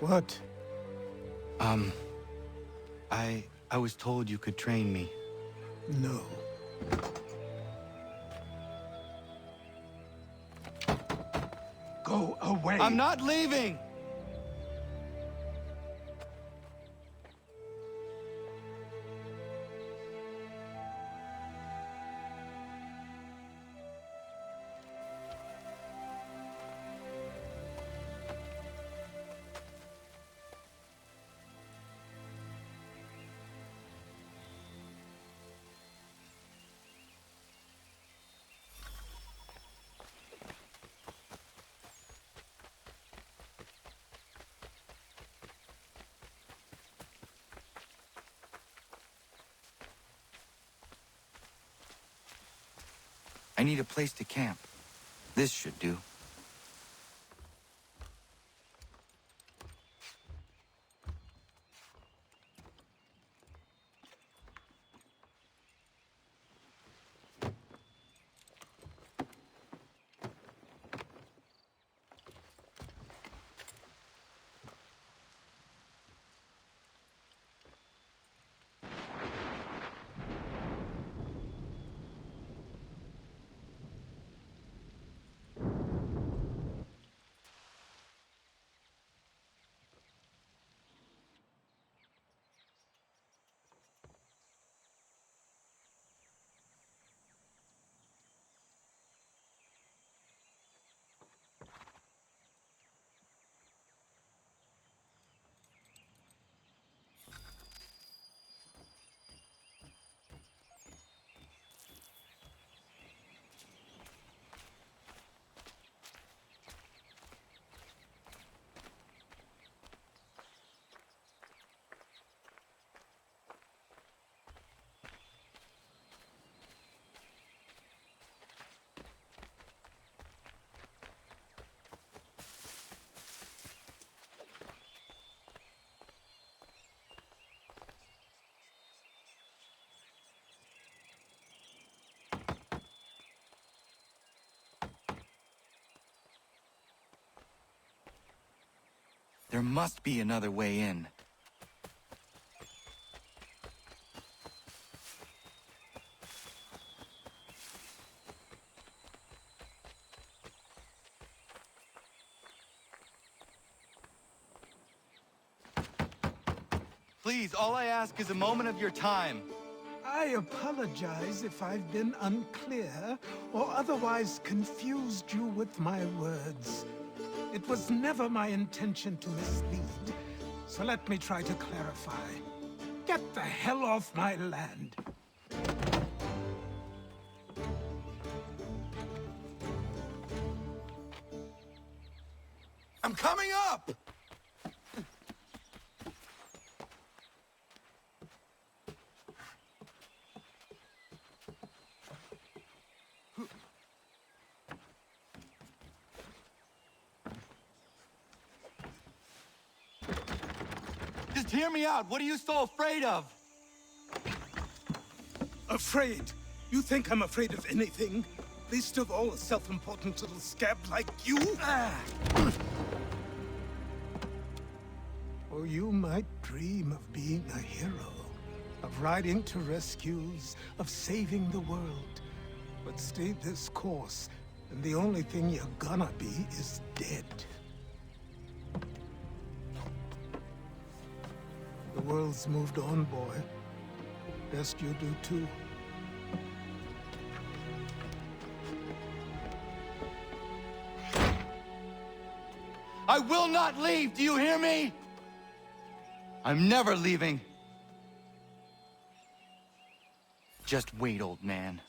What? I was told you could train me. No. Go away! I'm not leaving! I need a place to camp. This should do. There must be another way in. Please, all I ask is a moment of your time. I apologize if I've been unclear or otherwise confused you with my words. It was never my intention to mislead, so let me try to clarify. Get the hell off my land. I'm coming up! Just hear me out. What are you so afraid of? Afraid? You think I'm afraid of anything? Least of all a self-important little scab like you? Or you might dream of being a hero, of riding to rescues, of saving the world. But stay this course, and the only thing you're gonna be is dead. The world's moved on, boy. Best you do too. I will not leave, do you hear me? I'm never leaving. Just wait, old man.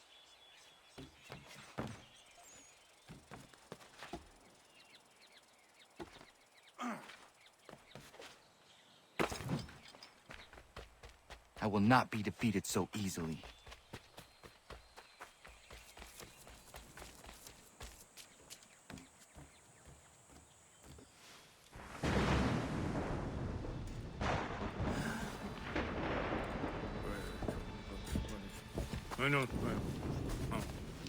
I will not be defeated so easily.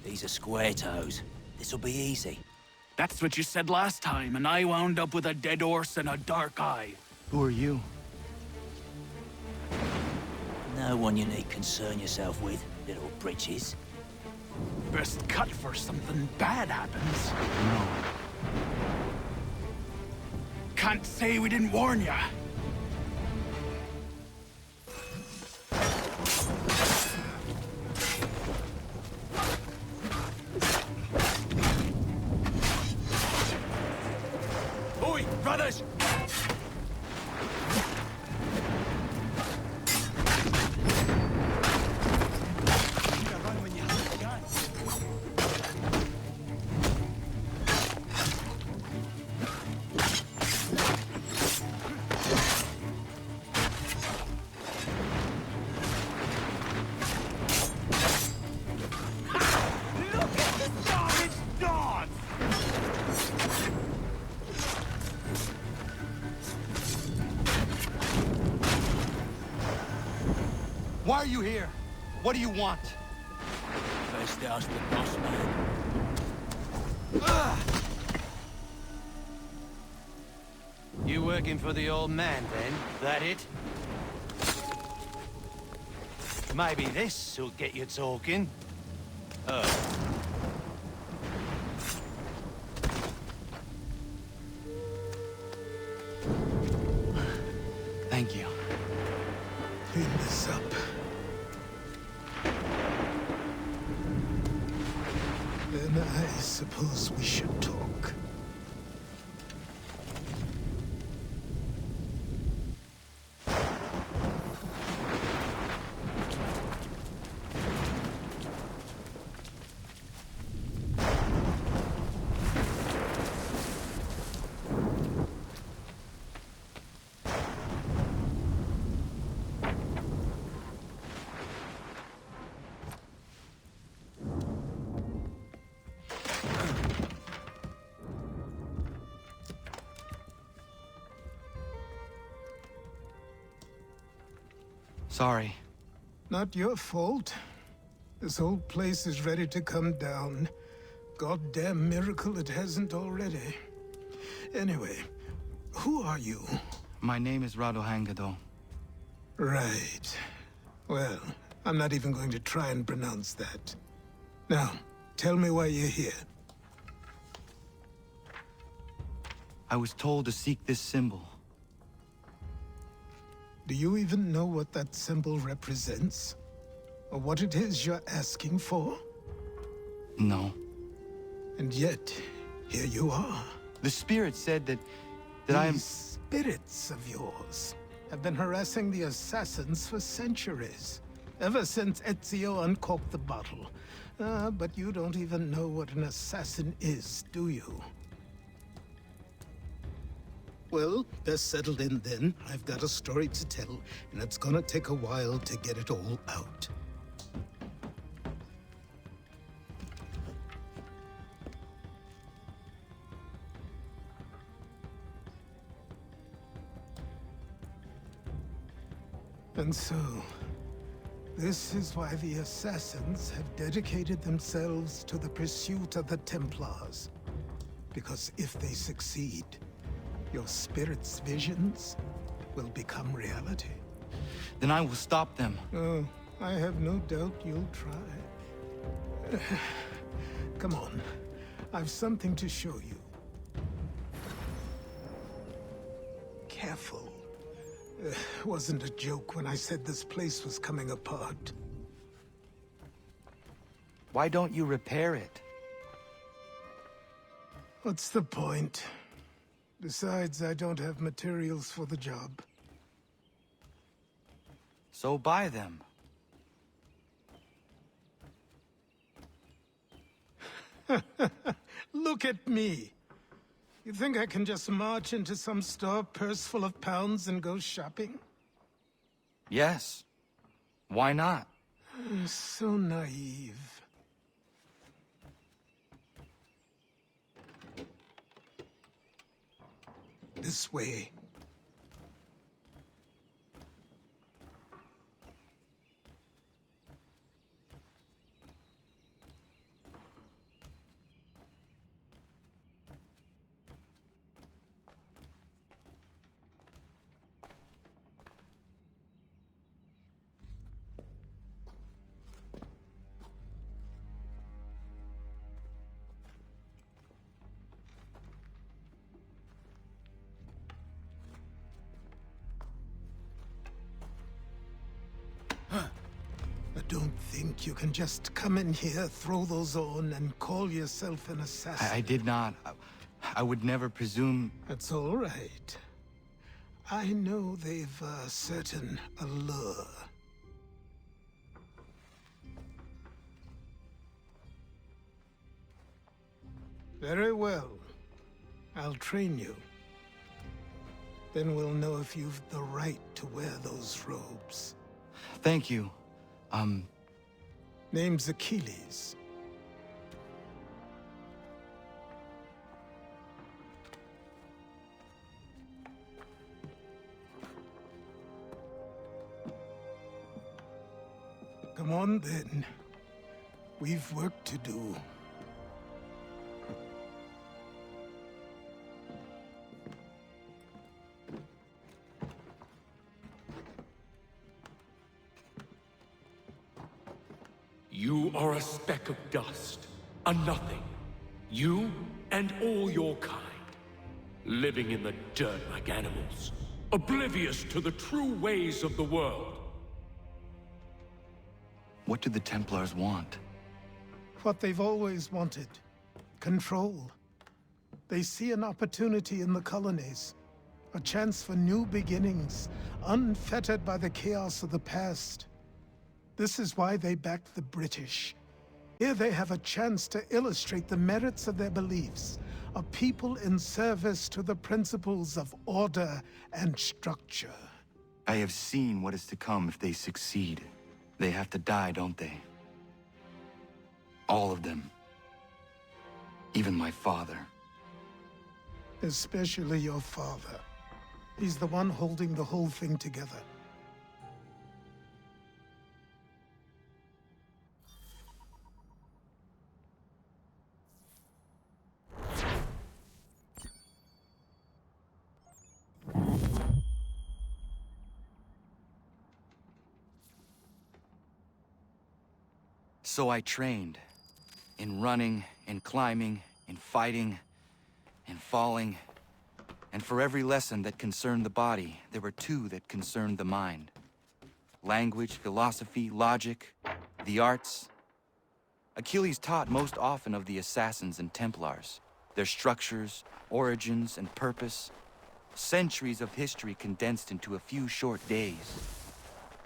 These are square toes. This'll be easy. That's what you said last time, and I wound up with a dead horse and a dark eye. Who are you? No one you need concern yourself with, little britches. Best cut for something bad happens. No. Can't say we didn't warn ya. Oi, brothers! Why are you here? What do you want? First ask the boss man. You working for the old man, then? That it? Maybe this'll get you talking. Thank you. Clean this up. Then I suppose we should talk. Sorry. Not your fault. This whole place is ready to come down. Goddamn miracle it hasn't already. Anyway, who are you? My name is Radohangado. Right. Well, I'm not even going to try and pronounce that. Now, tell me why you're here. I was told to seek this symbol. Do you even know what that symbol represents? Or what it is you're asking for? No. And yet, here you are. The spirit said that I am... These spirits of yours have been harassing the assassins for centuries. Ever since Ezio uncorked the bottle. But you don't even know what an assassin is, do you? Well, best settled in then. I've got a story to tell, and it's gonna take a while to get it all out. And so, this is why the Assassins have dedicated themselves to the pursuit of the Templars. Because if they succeed, your spirit's visions will become reality. Then I will stop them. Oh, I have no doubt you'll try. Come on, I've something to show you. Careful. Wasn't a joke when I said this place was coming apart. Why don't you repair it? What's the point? Besides, I don't have materials for the job. So buy them. Look at me! You think I can just march into some store, purse full of pounds, and go shopping? Yes. Why not? So naive. This way. I don't think you can just come in here, throw those on, and call yourself an assassin. I did not. I would never presume... That's all right. I know they've a certain allure. Very well. I'll train you. Then we'll know if you've the right to wear those robes. Thank you. Name's Achilles. Come on, then. We've work to do. You are a speck of dust, a nothing. You and all your kind, living in the dirt like animals, oblivious to the true ways of the world. What do the Templars want? What they've always wanted. Control. They see an opportunity in the colonies. A chance for new beginnings, unfettered by the chaos of the past. This is why they backed the British. Here they have a chance to illustrate the merits of their beliefs. A people in service to the principles of order and structure. I have seen what is to come if they succeed. They have to die, don't they? All of them. Even my father. Especially your father. He's the one holding the whole thing together. So I trained. In running, in climbing, in fighting, in falling. And for every lesson that concerned the body, there were two that concerned the mind. Language, philosophy, logic, the arts. Achilles taught most often of the Assassins and Templars, their structures, origins, and purpose. Centuries of history condensed into a few short days.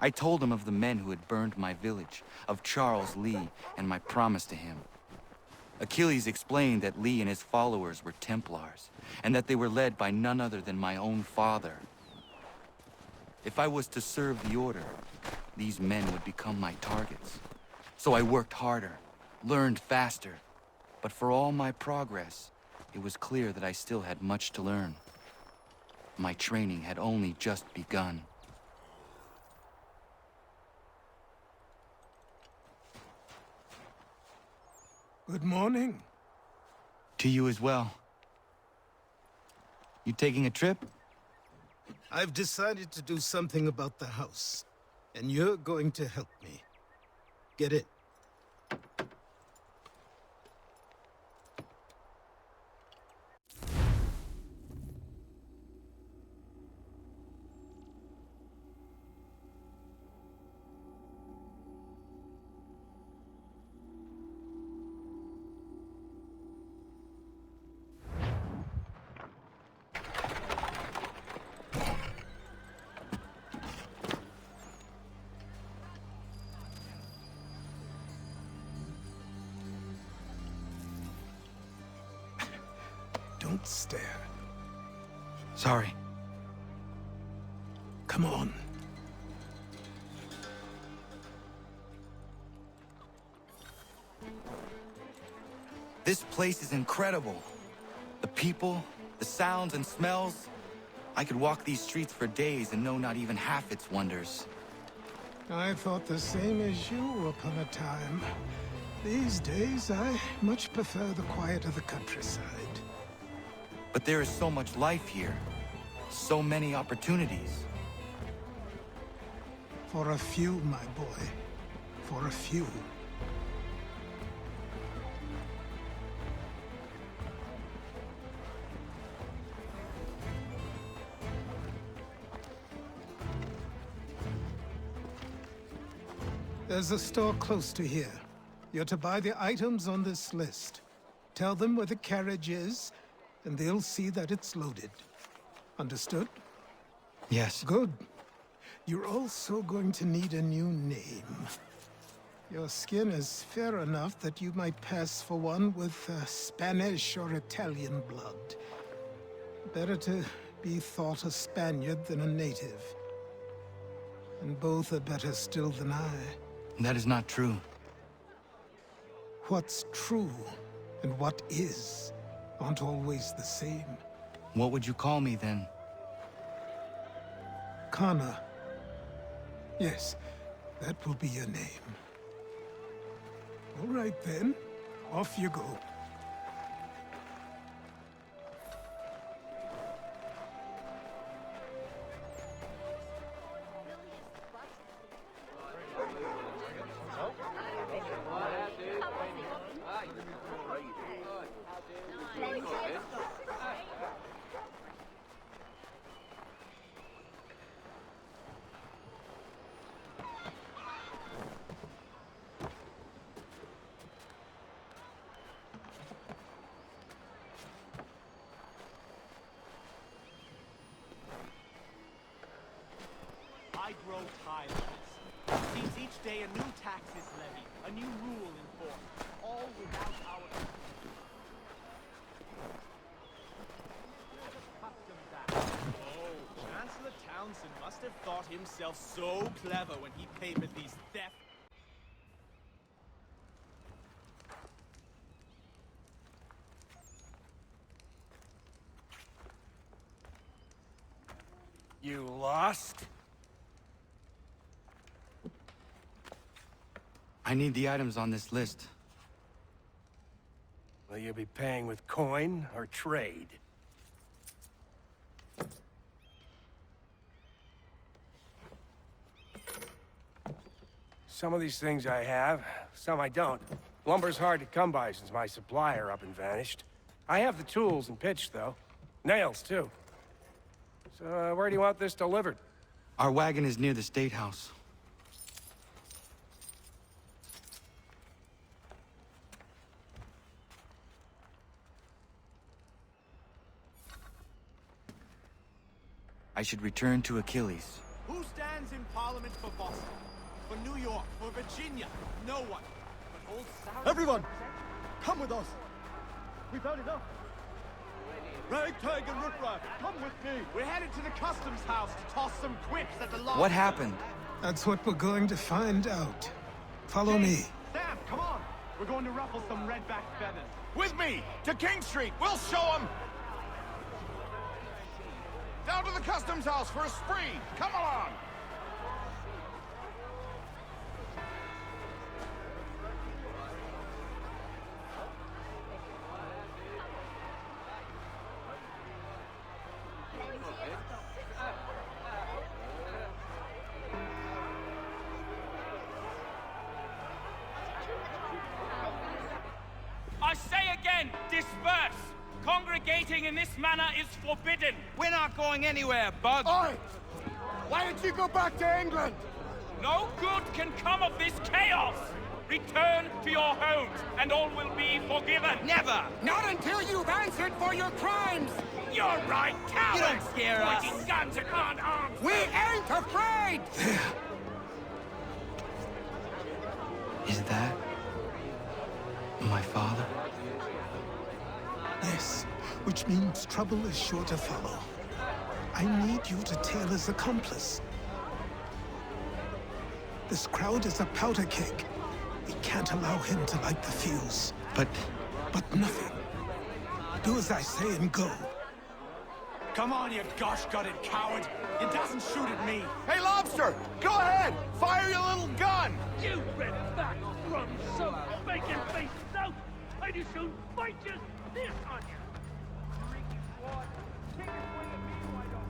I told him of the men who had burned my village, of Charles Lee, and my promise to him. Achilles explained that Lee and his followers were Templars, and that they were led by none other than my own father. If I was to serve the Order, these men would become my targets. So I worked harder, learned faster, but for all my progress, it was clear that I still had much to learn. My training had only just begun. Good morning. To you as well. You taking a trip? I've decided to do something about the house, and you're going to help me. Get it? Don't stare. Sorry. Come on. This place is incredible. The people, the sounds and smells. I could walk these streets for days and know not even half its wonders. I thought the same as you upon a time. These days, I much prefer the quiet of the countryside. But there is so much life here. So many opportunities. For a few, my boy. For a few. There's a store close to here. You're to buy the items on this list. Tell them where the carriage is, and they'll see that it's loaded. Understood? Yes. Good. You're also going to need a new name. Your skin is fair enough that you might pass for one with Spanish or Italian blood. Better to be thought a Spaniard than a native. And both are better still than I. That is not true. What's true and what is aren't always the same. What would you call me then? Kana. Yes, that will be your name. All right then, off you go. I grow tired of this. It seems each day a new tax is levied, a new rule enforced, all without our customs act. Oh, Chancellor Townsend must have thought himself so clever when he papered these theft. You lost? I need the items on this list. Will you be paying with coin or trade? Some of these things I have, some I don't. Lumber's hard to come by since my supplier up and vanished. I have the tools and pitch, though. Nails, too. So, where do you want this delivered? Our wagon is near the State House. I should return to Achilles. Who stands in Parliament for Boston? For New York? For Virginia? No one. But old Sarah... Everyone, come with us. We've had enough. Ragtag and riffraff, come with me. We're headed to the customs house to toss some quips at the law. What happened? That's what we're going to find out. Follow me. Sam, come on. We're going to ruffle some redback feathers. With me, to King Street. We'll show them. Down to the customs house for a spree. Come along. I say again, disperse! Congregating in this manner is forbidden! We're not going anywhere, bud! Oi! Why did you go back to England? No good can come of this chaos! Return to your homes, and all will be forgiven! Never! Not until you've answered for your crimes! You're right, cowards! You don't scare us. Pointing guns at hard arms! We ain't afraid! Is that my father? Yes, which means trouble is sure to follow. I need you to tail his accomplice. This crowd is a powder keg. We can't allow him to light the fuse. But nothing. Do as I say and go. Come on, you gosh-gutted coward. It doesn't shoot at me. Hey, Lobster! Go ahead! Fire your little gun! You red-back, rum-soaked, bacon-faced snout! I do soon fight you this on you! Freaky sword, take it away at me, why don't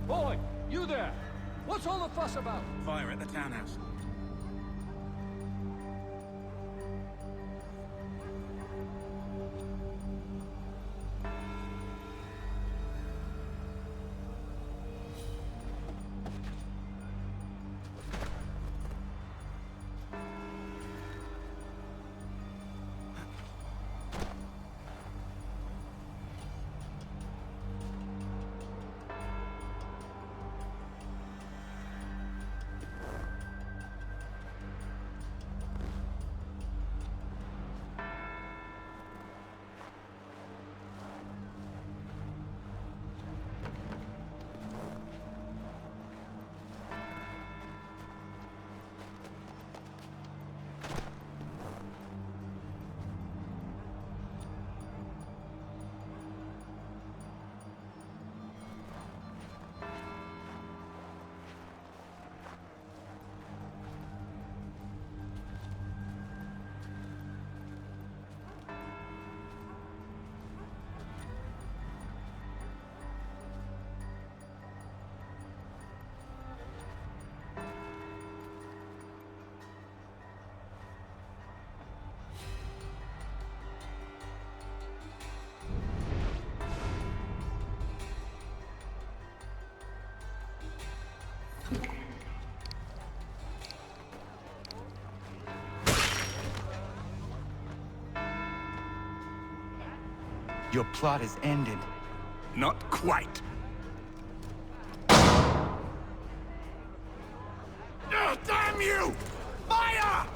Boy, you there! What's all the fuss about? Fire at the townhouse. Your plot is ended. Not quite. Damn you! Fire!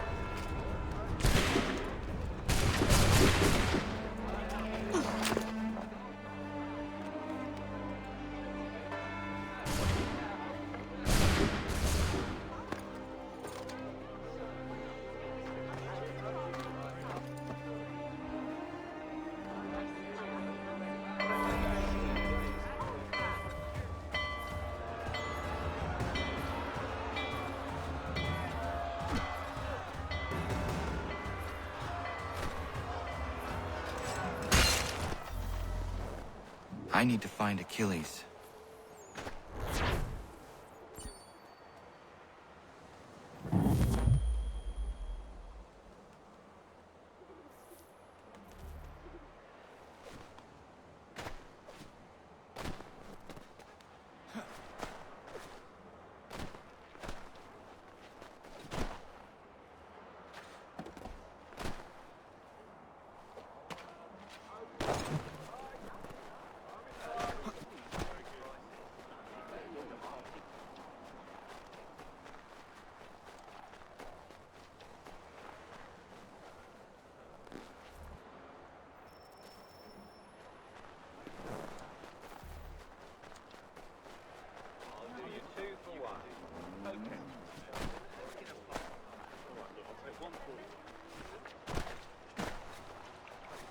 I need to find Achilles.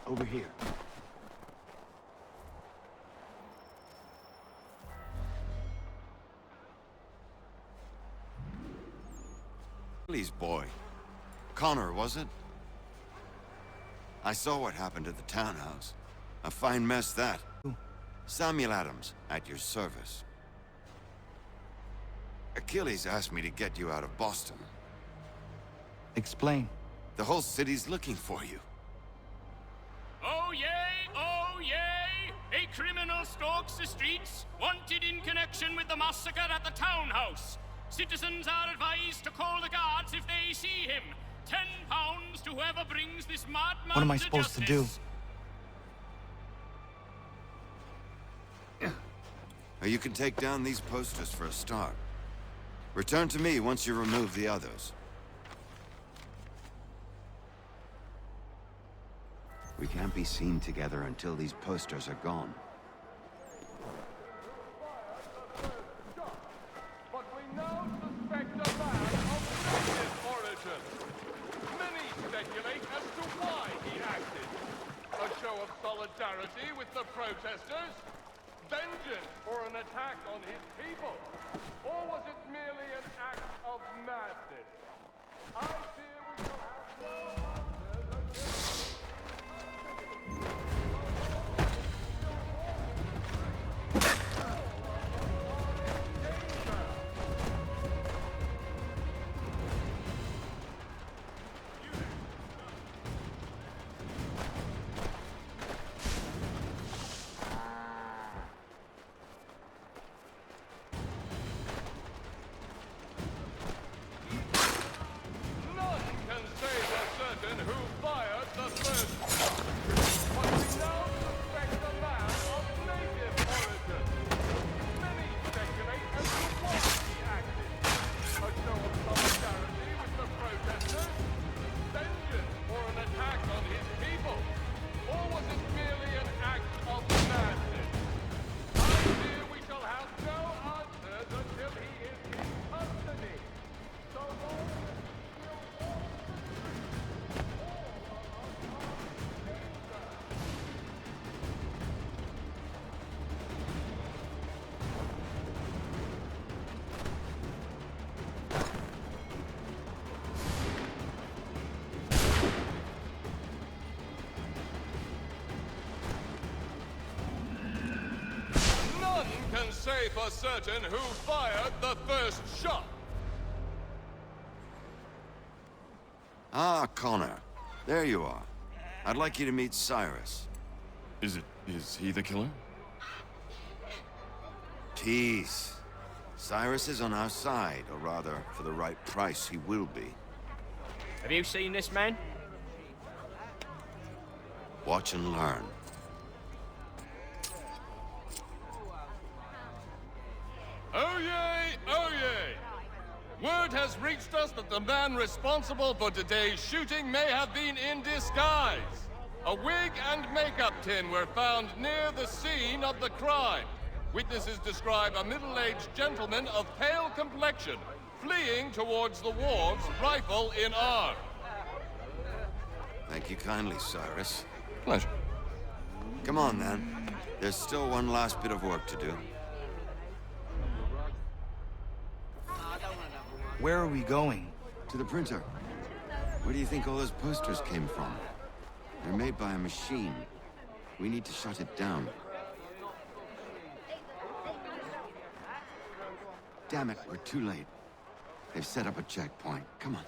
Over here. Please, boy. Connor, was it? I saw what happened at the townhouse. A fine mess, that. Samuel Adams, at your service. Achilles asked me to get you out of Boston. Explain. The whole city's looking for you. Oh yay, oh yay! A criminal stalks the streets, wanted in connection with the massacre at the townhouse. Citizens are advised to call the guards if they see him. £10 to whoever brings this madman. What am I supposed to do? You can take down these posters for a start. Return to me once you remove the others. We can't be seen together until these posters are gone. But we now suspect a man of native origin. Many speculate as to why he acted. A show of solidarity with the protesters? Vengeance for an attack on his people? Or was it merely an act of madness? I fear we shall have no answers until... he is in custody. So long can say for certain who fired the first shot. Ah, Connor. There you are. I'd like you to meet Cyrus. Is he the killer? Peace. Cyrus is on our side, or rather, for the right price, he will be. Have you seen this man? Watch and learn. word has reached us that the man responsible for today's shooting may have been in disguise. A wig and makeup tin were found near the scene of the crime. Witnesses describe a middle-aged gentleman of pale complexion fleeing towards the wharves, rifle in arm. Thank you kindly, Cyrus. Pleasure. Come on, then. There's still one last bit of work to do. Where are we going? To the printer. Where do you think all those posters came from? They're made by a machine. We need to shut it down. Damn it, we're too late. They've set up a checkpoint. Come on.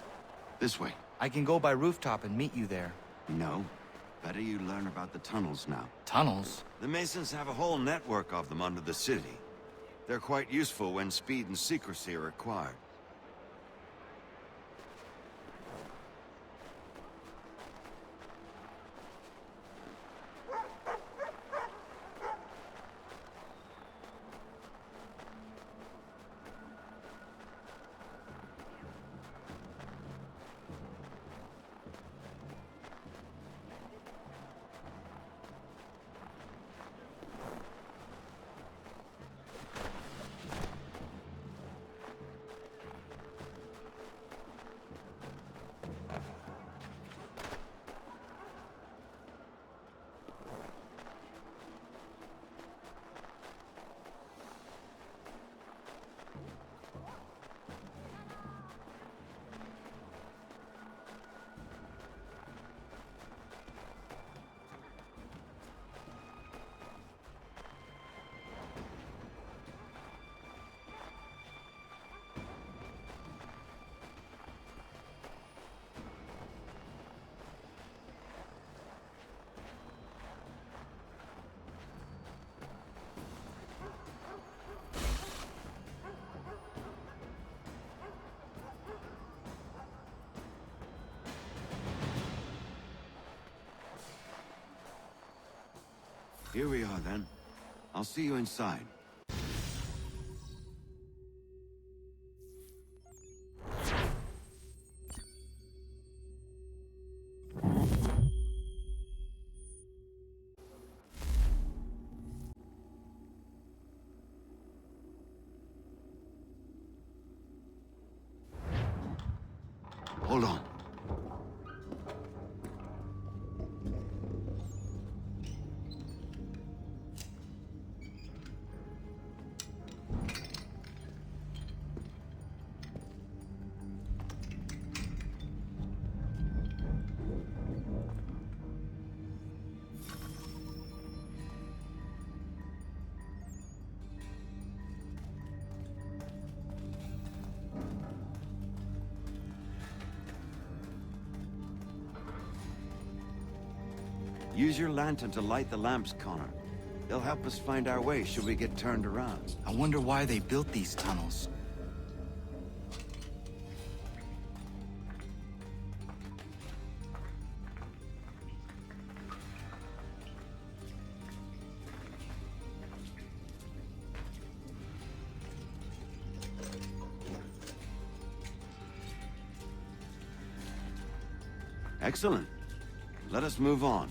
This way. I can go by rooftop and meet you there. No. Better you learn about the tunnels now. Tunnels? The Masons have a whole network of them under the city. They're quite useful when speed and secrecy are required. Here we are, then. I'll see you inside. Hold on. Use your lantern to light the lamps, Connor. They'll help us find our way should we get turned around. I wonder why they built these tunnels. Excellent. Let us move on.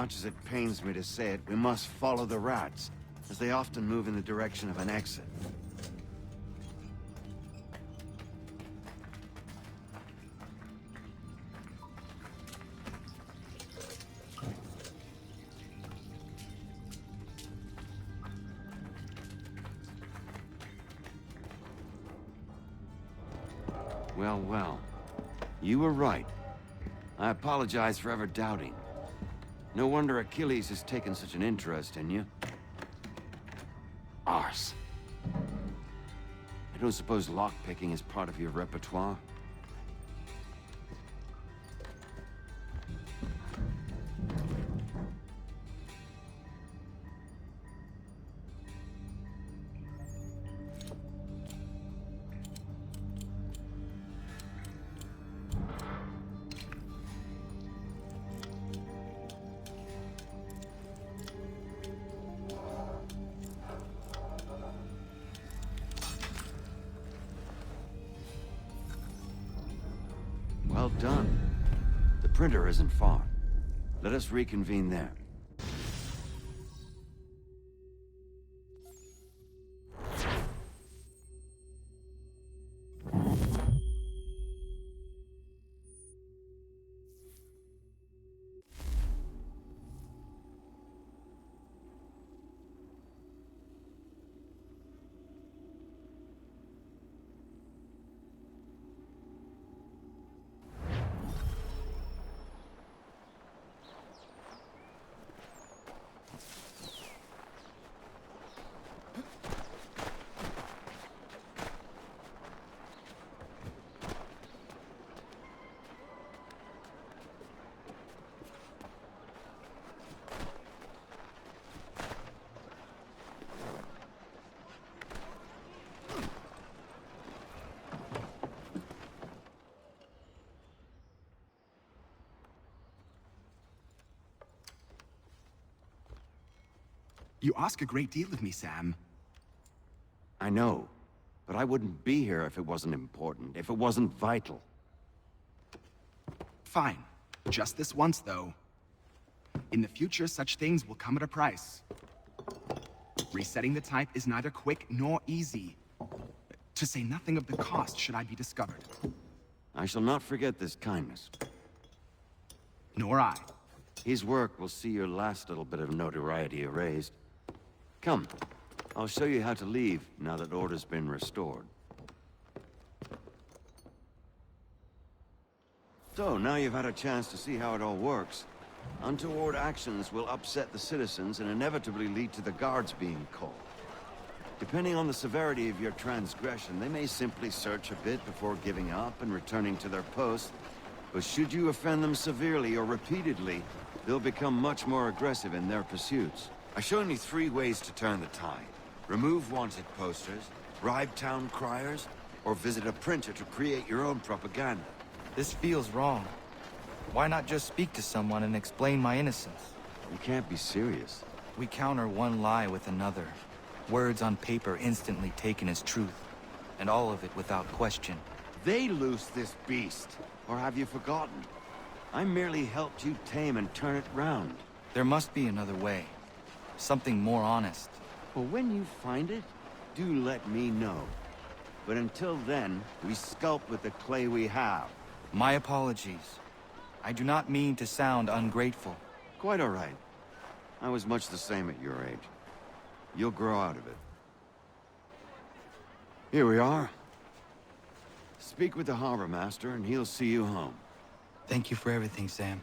Much as it pains me to say it, we must follow the rats, as they often move in the direction of an exit. Well, well. You were right. I apologize for ever doubting. No wonder Achilles has taken such an interest in you. Arse. I don't suppose lockpicking is part of your repertoire? printer isn't far. Let us reconvene there. You ask a great deal of me, Sam. I know, but I wouldn't be here if it wasn't important, if it wasn't vital. Fine. Just this once, though. In the future, such things will come at a price. Resetting the type is neither quick nor easy. To say nothing of the cost should I be discovered. I shall not forget this kindness. Nor I. His work will see your last little bit of notoriety erased. Come, I'll show you how to leave now that order's been restored. So, now you've had a chance to see how it all works. Untoward actions will upset the citizens and inevitably lead to the guards being called. Depending on the severity of your transgression, they may simply search a bit before giving up and returning to their posts. But should you offend them severely or repeatedly, they'll become much more aggressive in their pursuits. I've shown you 3 ways to turn the tide. Remove wanted posters, bribe town criers, or visit a printer to create your own propaganda. This feels wrong. Why not just speak to someone and explain my innocence? You can't be serious. We counter one lie with another. Words on paper instantly taken as truth. And all of it without question. They loose this beast. Or have you forgotten? I merely helped you tame and turn it round. There must be another way. Something more honest. Well, when you find it, do let me know. But until then, we sculpt with the clay we have. My apologies. I do not mean to sound ungrateful. Quite all right. I was much the same at your age. You'll grow out of it. Here we are. Speak with the harbor master, and he'll see you home. Thank you for everything, Sam.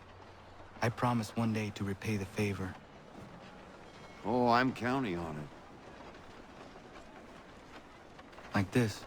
I promise one day to repay the favor. Oh, I'm counting on it. Like this.